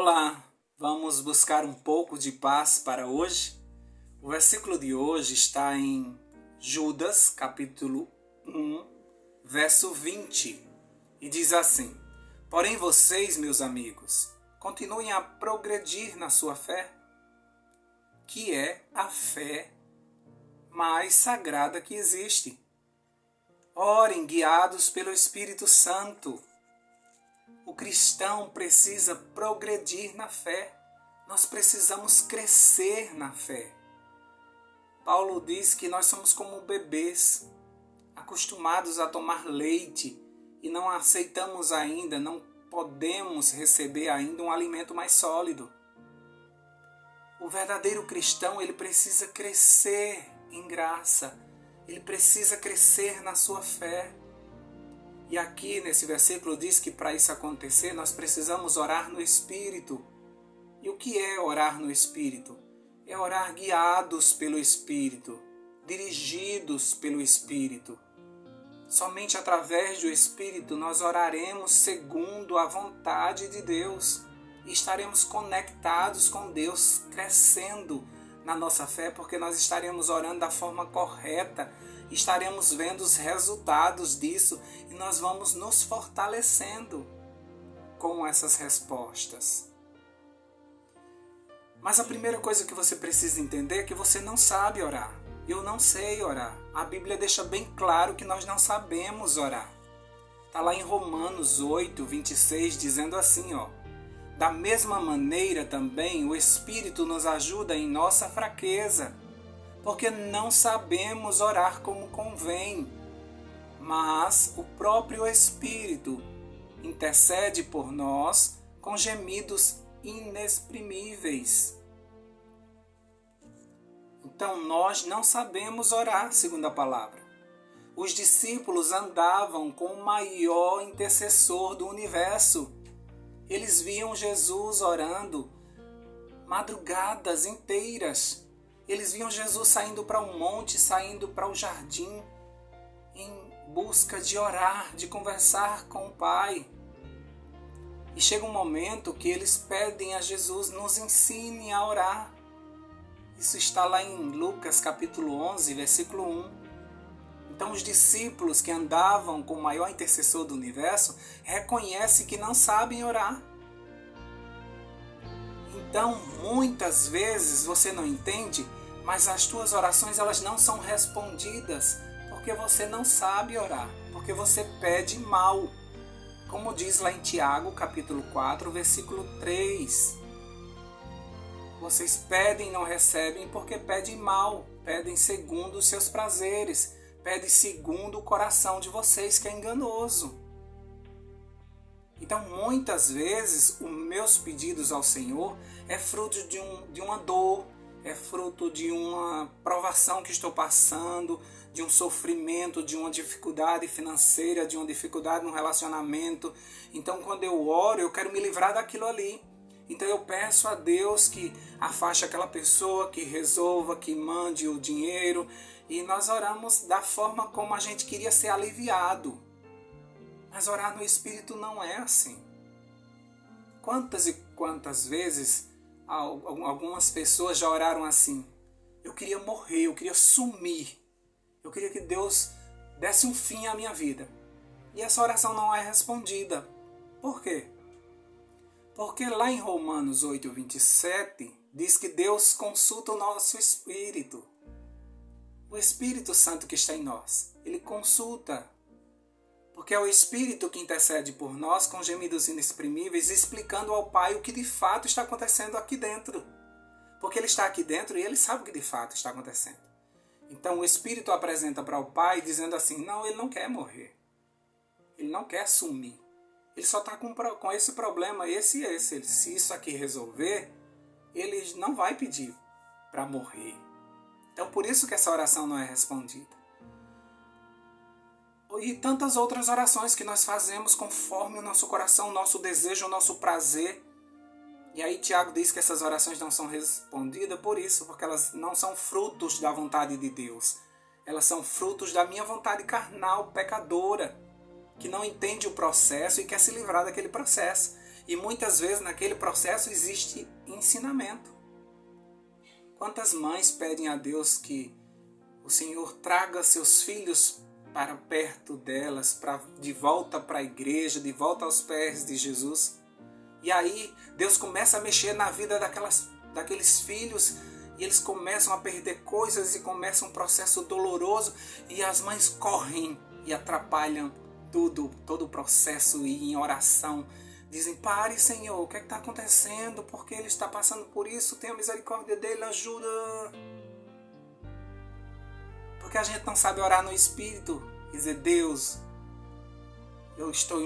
Olá, vamos buscar um pouco de paz para hoje? O versículo de hoje está em Judas, capítulo 1, verso 20, e diz assim: Porém vocês, meus amigos, continuem a progredir na sua fé, que é a fé mais sagrada que existe. Orem guiados pelo Espírito Santo. O cristão precisa progredir na fé. Nós precisamos crescer na fé. Paulo diz que nós somos como bebês, acostumados a tomar leite e não aceitamos ainda, não podemos receber ainda um alimento mais sólido. O verdadeiro cristão, ele precisa crescer em graça, ele precisa crescer na sua fé. E aqui nesse versículo diz que para isso acontecer nós precisamos orar no Espírito. E o que é orar no Espírito? É orar guiados pelo Espírito, dirigidos pelo Espírito. Somente através do Espírito nós oraremos segundo a vontade de Deus e estaremos conectados com Deus, crescendo na nossa fé, porque nós estaremos orando da forma correta, estaremos vendo os resultados disso e nós vamos nos fortalecendo com essas respostas. Mas a primeira coisa que você precisa entender é que você não sabe orar. Eu não sei orar. A Bíblia deixa bem claro que nós não sabemos orar. Está lá em Romanos 8, 26, dizendo assim, Da mesma maneira também o Espírito nos ajuda em nossa fraqueza, porque não sabemos orar como convém, mas o próprio Espírito intercede por nós com gemidos inexprimíveis. Então nós não sabemos orar, segundo a palavra. Os discípulos andavam com o maior intercessor do universo. Eles viam Jesus orando madrugadas inteiras. Eles viam Jesus saindo para um monte, saindo para o jardim, em busca de orar, de conversar com o Pai. E chega um momento que eles pedem a Jesus, nos ensine a orar. Isso está lá em Lucas capítulo 11, versículo 1. Então os discípulos que andavam com o maior intercessor do universo reconhecem que não sabem orar. Então, muitas vezes você não entende, mas as tuas orações elas não são respondidas porque você não sabe orar, porque você pede mal. Como diz lá em Tiago, capítulo 4, versículo 3. Vocês pedem e não recebem porque pedem mal, pedem segundo os seus prazeres, pedem segundo o coração de vocês que é enganoso. Então, muitas vezes, os meus pedidos ao Senhor é fruto de uma dor, é fruto de uma provação que estou passando, de um sofrimento, de uma dificuldade financeira, de uma dificuldade no relacionamento. Então, quando eu oro, eu quero me livrar daquilo ali. Então, eu peço a Deus que afaste aquela pessoa, que resolva, que mande o dinheiro. E nós oramos da forma como a gente queria ser aliviado. Mas orar no Espírito não é assim. Quantas e quantas vezes algumas pessoas já oraram assim? Eu queria morrer, eu queria sumir. Eu queria que Deus desse um fim à minha vida. E essa oração não é respondida. Por quê? Porque lá em Romanos 8, 27, diz que Deus consulta o nosso espírito. O Espírito Santo que está em nós. Ele consulta. Porque é o Espírito que intercede por nós com gemidos inexprimíveis, explicando ao Pai o que de fato está acontecendo aqui dentro. Porque Ele está aqui dentro e Ele sabe o que de fato está acontecendo. Então o Espírito apresenta para o Pai dizendo assim, não, Ele não quer morrer. Ele não quer sumir. Ele só está com esse problema, esse e esse. Se isso aqui resolver, Ele não vai pedir para morrer. Então por isso que essa oração não é respondida. E tantas outras orações que nós fazemos conforme o nosso coração, o nosso desejo, o nosso prazer. E aí Tiago diz que essas orações não são respondidas por isso, porque elas não são frutos da vontade de Deus. Elas são frutos da minha vontade carnal, pecadora, que não entende o processo e quer se livrar daquele processo. E muitas vezes naquele processo existe ensinamento. Quantas mães pedem a Deus que o Senhor traga seus filhos para perto delas, de volta para a igreja, de volta aos pés de Jesus. E aí Deus começa a mexer na vida daqueles filhos e eles começam a perder coisas e começa um processo doloroso e as mães correm e atrapalham todo o processo e em oração dizem: pare, Senhor, o que está acontecendo? Porque ele está passando por isso, tenha misericórdia dele, ajuda. Porque a gente não sabe orar no Espírito e dizer: Deus, eu estou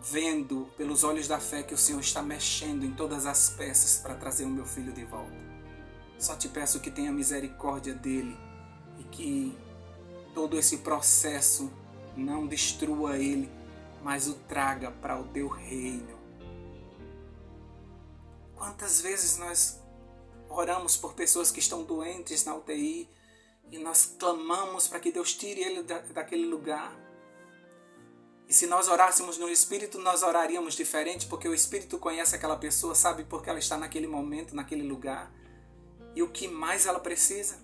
vendo pelos olhos da fé que o Senhor está mexendo em todas as peças para trazer o meu filho de volta. Só te peço que tenha misericórdia dele e que todo esse processo não destrua ele, mas o traga para o teu reino. Quantas vezes nós oramos por pessoas que estão doentes na UTI e nós clamamos para que Deus tire ele daquele lugar. E se nós orássemos no Espírito, nós oraríamos diferente, porque o Espírito conhece aquela pessoa, sabe porque ela está naquele momento, naquele lugar. E o que mais ela precisa?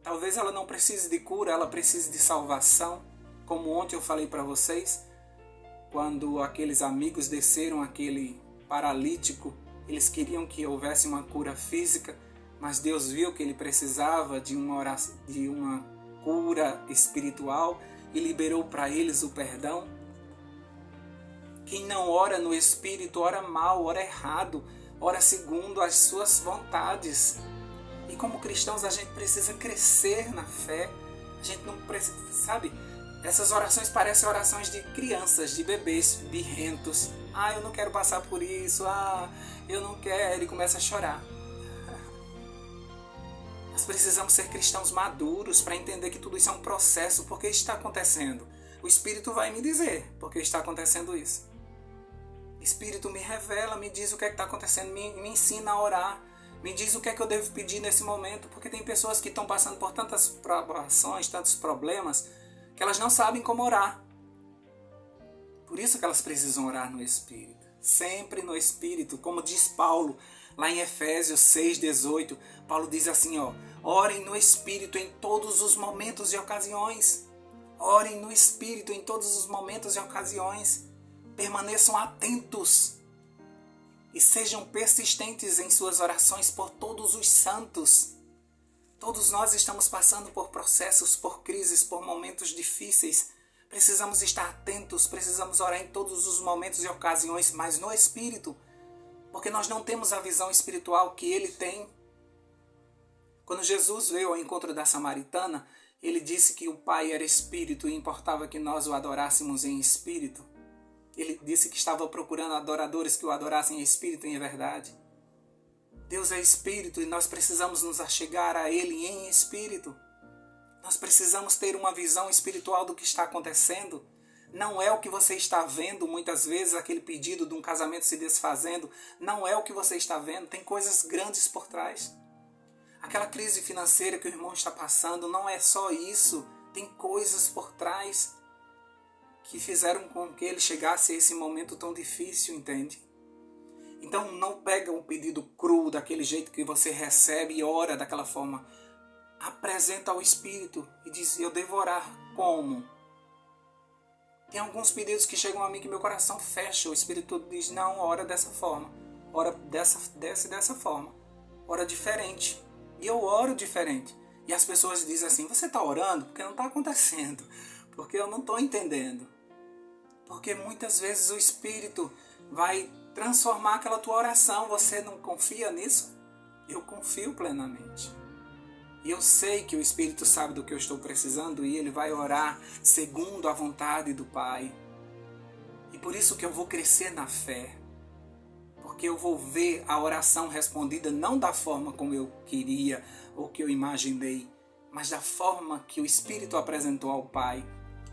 Talvez ela não precise de cura, ela precise de salvação. Como ontem eu falei para vocês, quando aqueles amigos desceram aquele paralítico, eles queriam que houvesse uma cura física, mas Deus viu que ele precisava de uma cura espiritual e liberou para eles o perdão. Quem não ora no Espírito, ora mal, ora errado, ora segundo as suas vontades. E como cristãos a gente precisa crescer na fé. A gente não precisa, sabe? Essas orações parecem orações de crianças, de bebês birrentos. Eu não quero passar por isso. Eu não quero. Ele começa a chorar. Nós precisamos ser cristãos maduros para entender que tudo isso é um processo. Por que está acontecendo? O Espírito vai me dizer por que está acontecendo isso. O Espírito me revela, me diz o que é que está acontecendo, me ensina a orar. Me diz o que é que eu devo pedir nesse momento. Porque tem pessoas que estão passando por tantas provações, tantos problemas, que elas não sabem como orar. Por isso que elas precisam orar no Espírito. Sempre no Espírito. Como diz Paulo, lá em Efésios 6,18. Paulo diz assim, orem no Espírito em todos os momentos e ocasiões. Orem no Espírito em todos os momentos e ocasiões. Permaneçam atentos. E sejam persistentes em suas orações por todos os santos. Todos nós estamos passando por processos, por crises, por momentos difíceis. Precisamos estar atentos, precisamos orar em todos os momentos e ocasiões, mas no Espírito. Porque nós não temos a visão espiritual que Ele tem. Quando Jesus veio ao encontro da samaritana, Ele disse que o Pai era Espírito e importava que nós o adorássemos em Espírito. Ele disse que estava procurando adoradores que o adorassem em Espírito e em verdade. Deus é Espírito e nós precisamos nos achegar a Ele em Espírito. Nós precisamos ter uma visão espiritual do que está acontecendo. Não é o que você está vendo, muitas vezes, aquele pedido de um casamento se desfazendo. Não é o que você está vendo, tem coisas grandes por trás. Aquela crise financeira que o irmão está passando, não é só isso. Tem coisas por trás que fizeram com que ele chegasse a esse momento tão difícil, entende? Então não pega um pedido cru daquele jeito que você recebe e ora daquela forma. Apresenta ao Espírito e diz: eu devo orar como? Tem alguns pedidos que chegam a mim que meu coração fecha. O Espírito diz: não, ora dessa forma. Ora dessa forma. Ora diferente. E eu oro diferente. E as pessoas dizem assim: você está orando? Porque não está acontecendo. Porque eu não estou entendendo. Porque muitas vezes o Espírito vai transformar aquela tua oração. Você não confia nisso? Eu confio plenamente. E eu sei que o Espírito sabe do que eu estou precisando e Ele vai orar segundo a vontade do Pai. E por isso que eu vou crescer na fé. Porque eu vou ver a oração respondida não da forma como eu queria ou que eu imaginei, mas da forma que o Espírito apresentou ao Pai.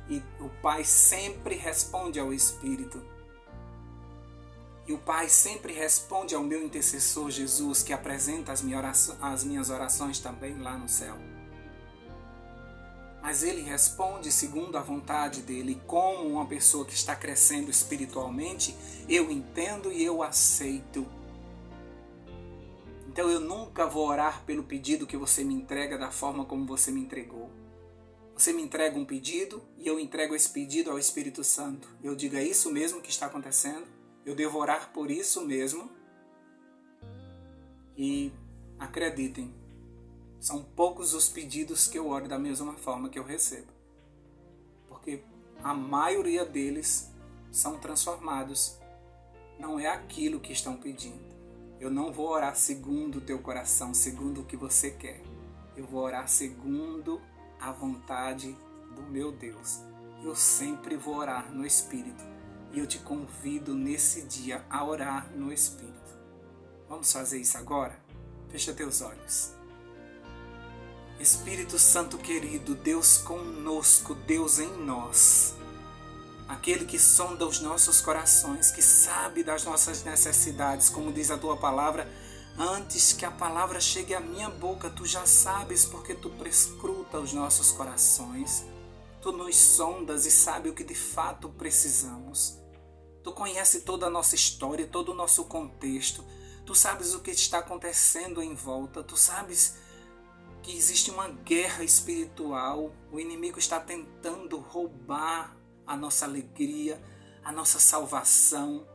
E o Pai sempre responde ao Espírito. E o Pai sempre responde ao meu intercessor Jesus, que apresenta as minhas orações também lá no céu. mas Ele responde segundo a vontade dEle. Como uma pessoa que está crescendo espiritualmente, eu entendo e eu aceito. Então eu nunca vou orar pelo pedido que você me entrega da forma como você me entregou. Você me entrega um pedido e eu entrego esse pedido ao Espírito Santo. Eu digo, é isso mesmo que está acontecendo? Eu devo orar por isso mesmo? E acreditem, são poucos os pedidos que eu oro da mesma forma que eu recebo. Porque a maioria deles são transformados. Não é aquilo que estão pedindo. Eu não vou orar segundo o teu coração, segundo o que você quer. Eu vou orar segundo a vontade do meu Deus. Eu sempre vou orar no Espírito. E eu te convido nesse dia a orar no Espírito. Vamos fazer isso agora? Fecha teus olhos. Espírito Santo querido, Deus conosco, Deus em nós. Aquele que sonda os nossos corações, que sabe das nossas necessidades, como diz a tua palavra, antes que a palavra chegue à minha boca, tu já sabes porque tu prescruta os nossos corações. Tu nos sondas e sabe o que de fato precisamos. Tu conhece toda a nossa história, todo o nosso contexto. Tu sabes o que está acontecendo em volta. Tu sabes que existe uma guerra espiritual. O inimigo está tentando roubar a nossa alegria, a nossa salvação.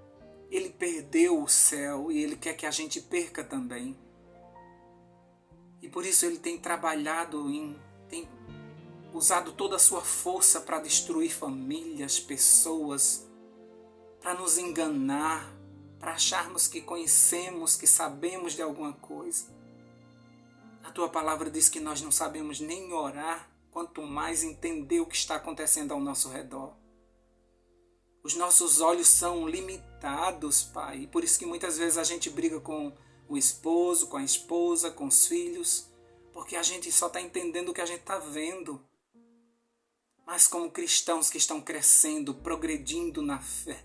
Ele perdeu o céu e ele quer que a gente perca também. E por isso ele tem trabalhado, tem usado toda a sua força para destruir famílias, pessoas, para nos enganar, para acharmos que conhecemos, que sabemos de alguma coisa. A tua palavra diz que nós não sabemos nem orar, quanto mais entender o que está acontecendo ao nosso redor. Os nossos olhos são limitados, Pai, e por isso que muitas vezes a gente briga com o esposo, com a esposa, com os filhos, porque a gente só está entendendo o que a gente está vendo. Mas como cristãos que estão crescendo, progredindo na fé,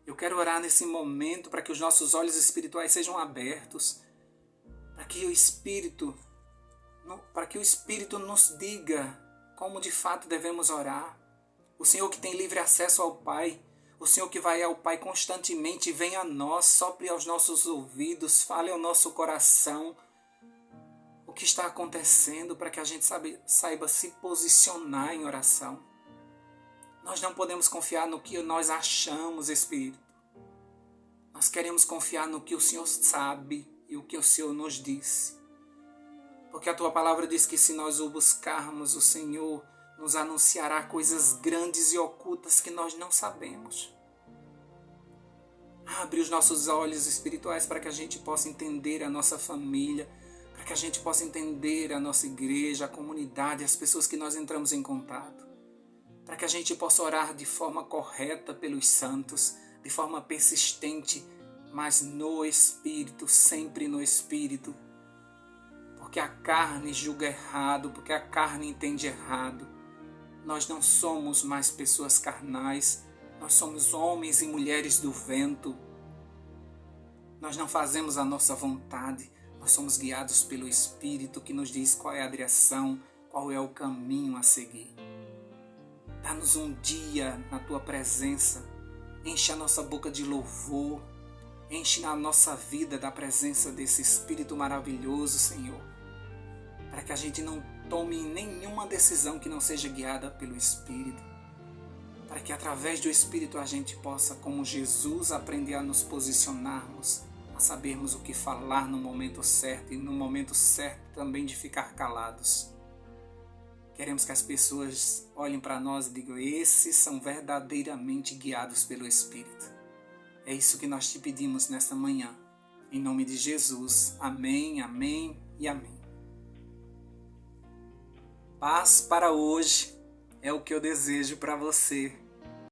eu quero orar nesse momento para que os nossos olhos espirituais sejam abertos, para que o Espírito nos diga como de fato devemos orar. O Senhor que tem livre acesso ao Pai, o Senhor que vai ao Pai constantemente, vem a nós, sopre aos nossos ouvidos, fale ao nosso coração o que está acontecendo para que a gente saiba se posicionar em oração. Nós não podemos confiar no que nós achamos, Espírito. Nós queremos confiar no que o Senhor sabe e o que o Senhor nos disse. Porque a tua palavra diz que se nós o buscarmos, o Senhor nos anunciará coisas grandes e ocultas que nós não sabemos. Abre os nossos olhos espirituais para que a gente possa entender a nossa família, para que a gente possa entender a nossa igreja, a comunidade, as pessoas que nós entramos em contato. Para que a gente possa orar de forma correta pelos santos, de forma persistente, mas no Espírito, sempre no Espírito. Porque a carne julga errado, porque a carne entende errado. Nós não somos mais pessoas carnais, nós somos homens e mulheres do vento. Nós não fazemos a nossa vontade, nós somos guiados pelo Espírito que nos diz qual é a direção, qual é o caminho a seguir. Dá-nos um dia na tua presença, enche a nossa boca de louvor, enche a nossa vida da presença desse Espírito maravilhoso, Senhor, para que a gente não tome nenhuma decisão que não seja guiada pelo Espírito, para que através do Espírito a gente possa, como Jesus, aprender a nos posicionarmos, a sabermos o que falar no momento certo e no momento certo também de ficar calados. Queremos que as pessoas olhem para nós e digam, esses são verdadeiramente guiados pelo Espírito. É isso que nós te pedimos nesta manhã. Em nome de Jesus. Amém, amém e amém. Paz para hoje é o que eu desejo para você.